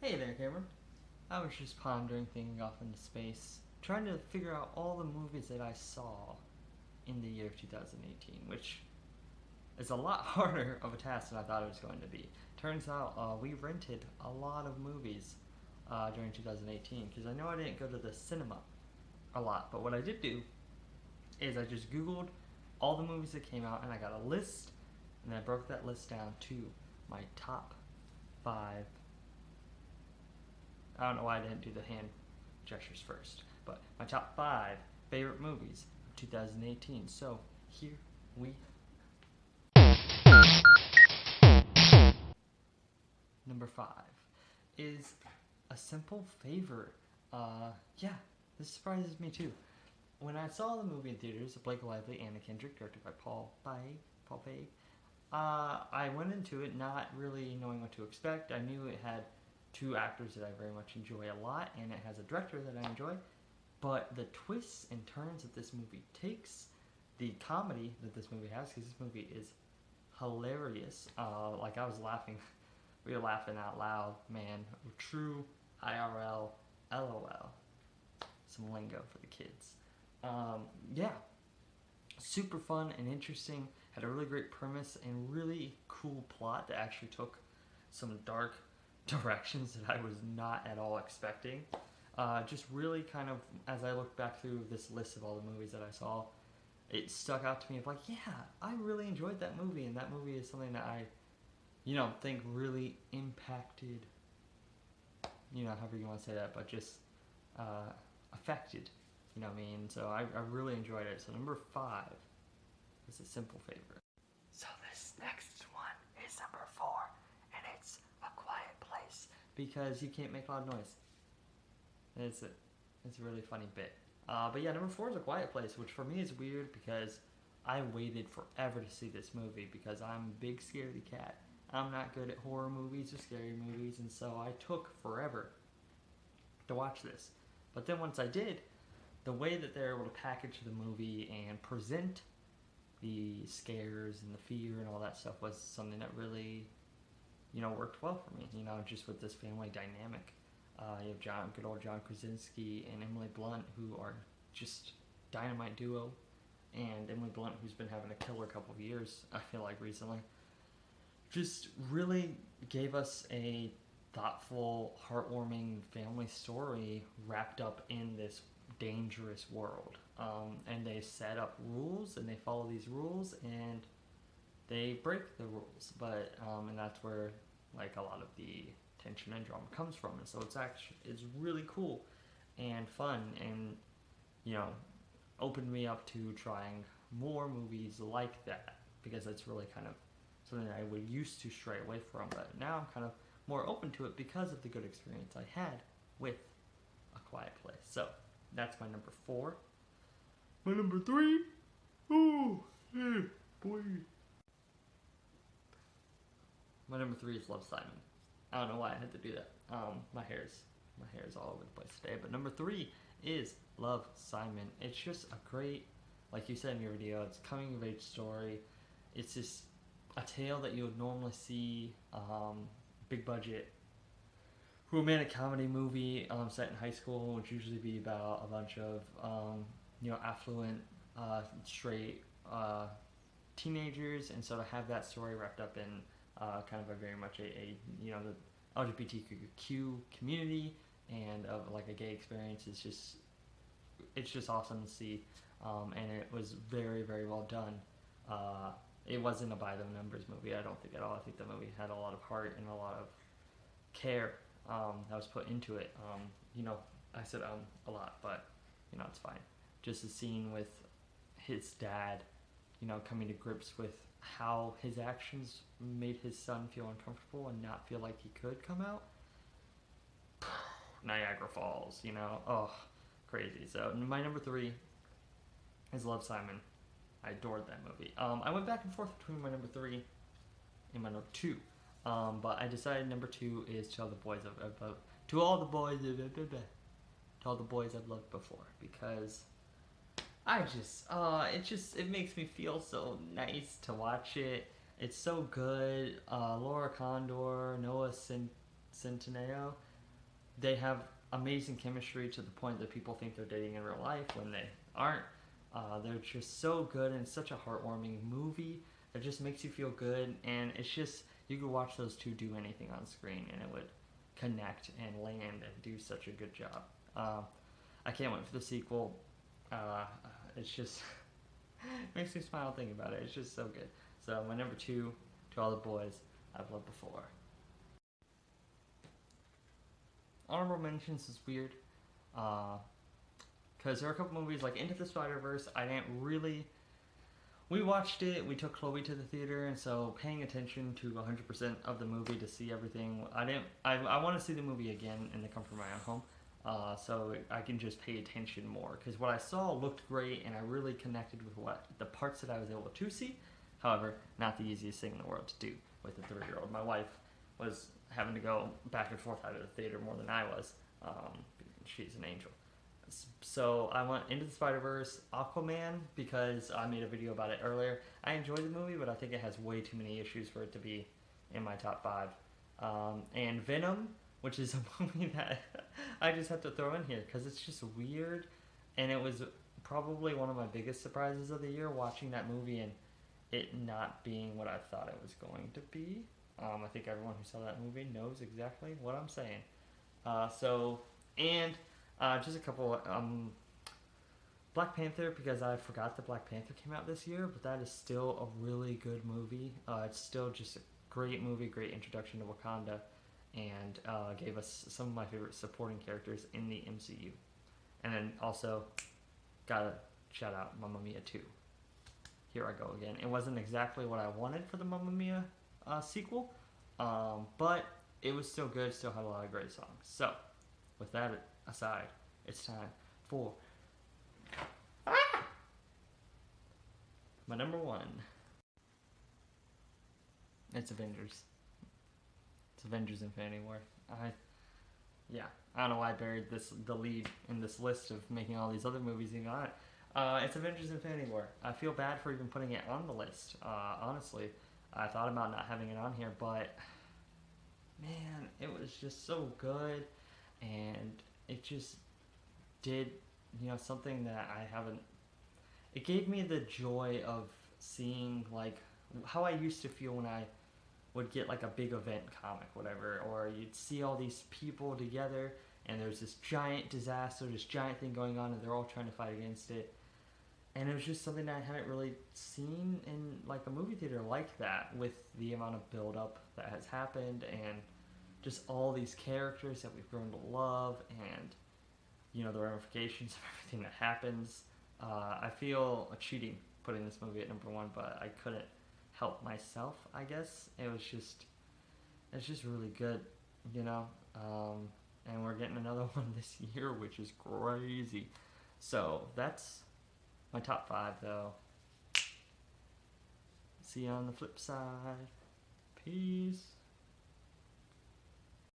Hey there, Cameron. I was just pondering, thinking off into space, trying to figure out all the movies that I saw in the year 2018, which is a lot harder of a task than I thought it was going to be. Turns out we rented a lot of movies during 2018 because I know I didn't go to the cinema a lot, but what I did do is I just Googled all the movies that came out and I got a list, and I broke that list down to my top five. I don't know why I didn't do the hand gestures first, but my top five favorite movies of 2018. So here we number five is A Simple Favor. Yeah, this surprises me too. When I saw the movie in theaters, Blake Lively, Anna Kendrick, directed by Paul Feig, I went into it not really knowing what to expect. I knew it had two actors that I very much enjoy a lot, and it has a director that I enjoy. But the twists and turns that this movie takes, the comedy that this movie has, because this movie is hilarious. Like I was laughing, we were laughing out loud, man. True IRL, LOL. Some lingo for the kids. Yeah, super fun and interesting. Had a really great premise and really cool plot that actually took some dark directions that I was not at all expecting. Just really kind of, as I look back through this list of all the movies that I saw, it stuck out to me of like, yeah, I really enjoyed that movie, and that movie is something that I, think really impacted, however you want to say that, but just affected, you know what I mean? So I really enjoyed it. So number five is A Simple Favor. So this next one is number four, and it's A Quiet Place, because you can't make loud noise. It's a really funny bit. But yeah, number four is A Quiet Place, which for me is weird because I waited forever to see this movie because I'm a big scaredy cat. I'm not good at horror movies or scary movies, and so I took forever to watch this. But then once I did, the way that they're able to package the movie and present the scares and the fear and all that stuff was something that really, worked well for me. Just with this family dynamic. You have good old John Krasinski and Emily Blunt, who are just dynamite duo, and Emily Blunt, who's been having a killer couple of years, I feel like recently, just really gave us a thoughtful, heartwarming family story wrapped up in this dangerous world. And they set up rules, and they follow these rules, and they break the rules. But and that's where like a lot of the tension and drama comes from. And so it's really cool and fun, and opened me up to trying more movies like that, because that's really kind of something that I would used to stray away from. But now I'm kind of more open to it because of the good experience I had with A Quiet Place. So that's my number four. My number three, oh, hey, boy. My number three is Love, Simon. I don't know why I had to do that. My hair's all over the place today. But number three is Love, Simon. It's just a great, like you said in your video, it's a coming of age story. It's just a tale that you would normally see, big budget romantic comedy movie set in high school, which usually be about a bunch of affluent, straight teenagers, and so to have that story wrapped up in kind of a very much the LGBTQ community and of like a gay experience is just awesome to see, and it was very, very well done. It wasn't a by the numbers movie, I don't think at all. I think the movie had a lot of heart and a lot of care that was put into it. I said a lot, but it's fine. Just a scene with his dad, coming to grips with how his actions made his son feel uncomfortable and not feel like he could come out. Niagara Falls, oh, crazy. So my number three is Love, Simon. I adored that movie. I went back and forth between my number three and my number two. But I decided number two is To All the Boys I've Loved Before, because it makes me feel so nice to watch it. It's so good. Laura Condor, Noah Centineo. They have amazing chemistry to the point that people think they're dating in real life when they aren't. They're just so good, and it's such a heartwarming movie that just makes you feel good. And it's just, you could watch those two do anything on screen and it would connect and land and do such a good job. I can't wait for the sequel. It's just makes me smile thinking about it. It's just so good. So my number two, To All the Boys I've Loved Before. Honorable mentions is weird, because there are a couple movies like Into the Spider-Verse. I didn't really. We watched it. We took Chloe to the theater, and so paying attention to 100% of the movie to see everything. I want to see the movie again in the comfort of my own home, so I can just pay attention more. Because what I saw looked great, and I really connected with the parts that I was able to see. However, not the easiest thing in the world to do with a 3-year-old. My wife was having to go back and forth out of the theater more than I was. She's an angel. So I went Into the Spider-Verse, Aquaman, because I made a video about it earlier. I enjoyed the movie, but I think it has way too many issues for it to be in my top 5. And Venom, which is a movie that I just have to throw in here because it's just weird. And it was probably one of my biggest surprises of the year, watching that movie and it not being what I thought it was going to be. I think everyone who saw that movie knows exactly what I'm saying. Just a couple. Black Panther, because I forgot that Black Panther came out this year, but that is still a really good movie. It's still just a great movie, great introduction to Wakanda, and gave us some of my favorite supporting characters in the MCU. And then also, gotta shout out Mamma Mia 2. Here I go again. It wasn't exactly what I wanted for the Mamma Mia sequel, but it was still good, still had a lot of great songs. So, with that aside, it's time for my number one. It's Avengers. It's Avengers Infinity War. I don't know why I buried the lead in this list of making all these other movies even on it. It's Avengers Infinity War. I feel bad for even putting it on the list, honestly. I thought about not having it on here, but man, it was just so good, and it just did, something that I haven't. It gave me the joy of seeing like how I used to feel when I would get like a big event comic, whatever, or you'd see all these people together, and there's this giant disaster, this giant thing going on, and they're all trying to fight against it. And it was just something that I hadn't really seen in like a movie theater like that, with the amount of build up that has happened and just all these characters that we've grown to love, and the ramifications of everything that happens. I feel cheating putting this movie at number one, but I couldn't help myself, I guess. It's just really good, and we're getting another one this year, which is crazy. So that's my top 5, though. See you on the flip side. Peace.